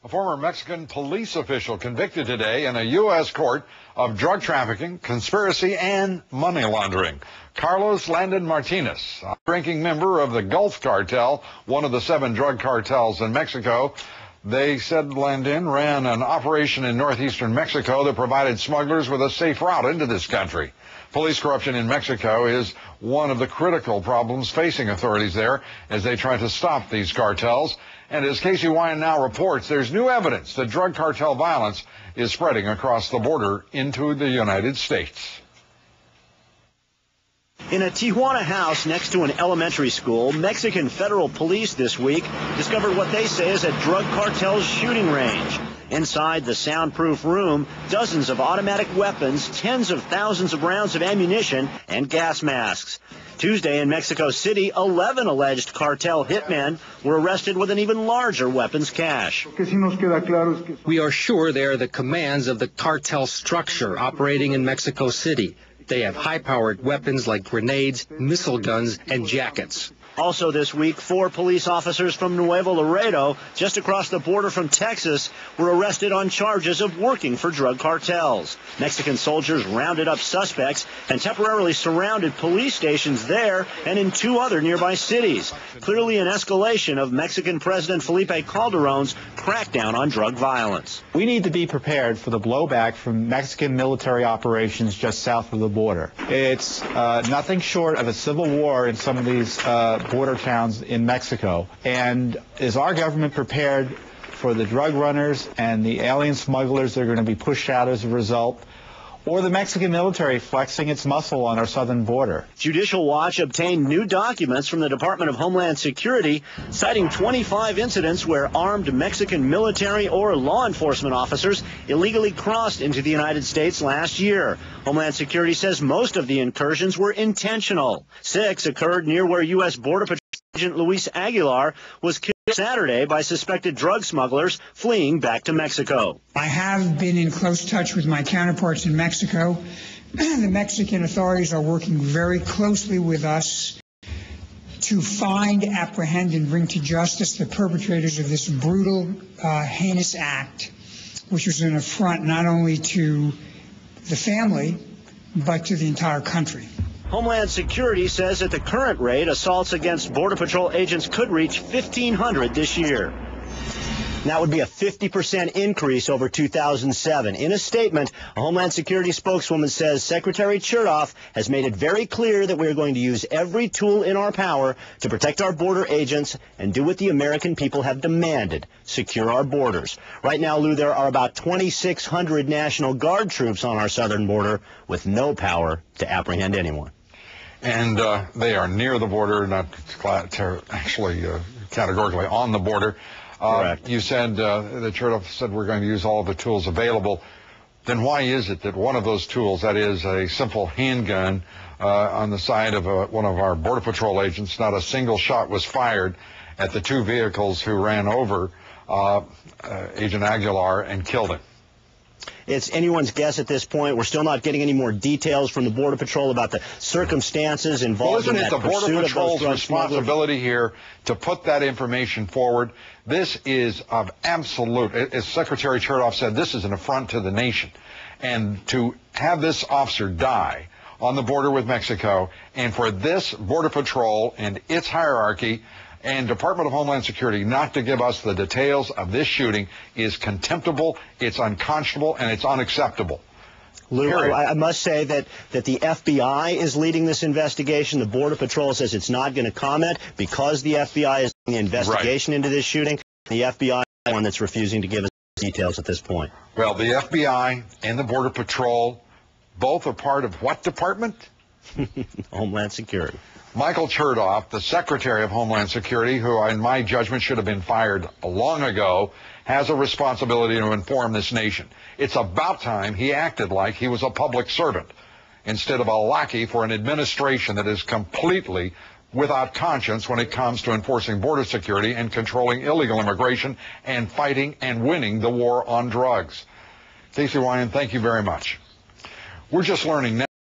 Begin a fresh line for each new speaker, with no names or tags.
A former Mexican police official convicted today in a U.S. court of drug trafficking, conspiracy, and money laundering. Carlos Landon Martinez, a ranking member of the Gulf Cartel, one of the 7 drug cartels in Mexico. They said Landon ran an operation in northeastern Mexico that provided smugglers with a safe route into this country. Police corruption in Mexico is one of the critical problems facing authorities there as they try to stop these cartels. And as Casey Wyan now reports, there's new evidence that drug cartel violence is spreading across the border into the United States.
In a Tijuana house next to an elementary school, Mexican federal police this week discovered what they say is a drug cartel's shooting range. Inside the soundproof room, dozens of automatic weapons, tens of thousands of rounds of ammunition, and gas masks. Tuesday in Mexico City, 11 alleged cartel hitmen were arrested with an even larger weapons cache.
We are sure they are the commands of the cartel structure operating in Mexico City. They have high-powered weapons like grenades, missile guns, and jackets.
Also this week, 4 police officers from Nuevo Laredo, just across the border from Texas, were arrested on charges of working for drug cartels. Mexican soldiers rounded up suspects and temporarily surrounded police stations there and in 2 other nearby cities. Clearly an escalation of Mexican President Felipe Calderon's crackdown on drug violence.
We need to be prepared for the blowback from Mexican military operations just south of the border. It's nothing short of a civil war in some of these border towns in Mexico. And is our government prepared for the drug runners and the alien smugglers that are going to be pushed out as a result, or the Mexican military flexing its muscle on our southern border?
Judicial Watch obtained new documents from the Department of Homeland Security citing 25 incidents where armed Mexican military or law enforcement officers illegally crossed into the United States last year. Homeland Security says most of the incursions were intentional. 6 occurred near where U.S. Border Patrol Agent Luis Aguilar was killed Saturday by suspected drug smugglers fleeing back to Mexico.
I have been in close touch with my counterparts in Mexico. The Mexican authorities are working very closely with us to find, apprehend, and bring to justice the perpetrators of this brutal, heinous act, which was an affront not only to the family, but to the entire country.
Homeland Security says at the current rate, assaults against Border Patrol agents could reach 1,500 this year. That would be a 50% increase over 2007. In a statement, a Homeland Security spokeswoman says Secretary Chertoff has made it very clear that we are going to use every tool in our power to protect our border agents and do what the American people have demanded, secure our borders. Right now, Lou, there are about 2,600 National Guard troops on our southern border with no power to apprehend anyone.
And they are near the border, not actually categorically on the border.
Correct.
You said that Chertoff said we're going to use all the tools available. Then why is it that one of those tools, that is a simple handgun, on the side of one of our Border Patrol agents, not a single shot was fired at the 2 vehicles who ran over Agent Aguilar and killed him?
It's anyone's guess at this point. We're still not getting any more details from the Border Patrol about the circumstances involved in that pursuit of those drug smugglers.
Isn't it the Border Patrol's responsibility here to put that information forward? This is of absolute, as Secretary Chertoff said, this is an affront to the nation. And to have this officer die on the border with Mexico, and for this Border Patrol and its hierarchy and Department of Homeland Security not to give us the details of this shooting is contemptible, it's unconscionable, and it's unacceptable.
Lou, I must say that the FBI is leading this investigation. The Border Patrol says it's not going to comment because the FBI is doing the investigation into this shooting. The FBI is the one that's refusing to give us details at this point.
Well, the FBI and the Border Patrol both are part of what department?
Homeland Security.
Michael Chertoff, the Secretary of Homeland Security, who in my judgment should have been fired long ago, has a responsibility to inform this nation. It's about time he acted like he was a public servant instead of a lackey for an administration that is completely without conscience when it comes to enforcing border security and controlling illegal immigration and fighting and winning the war on drugs. Casey Wyan, thank you very much. We're just learning now.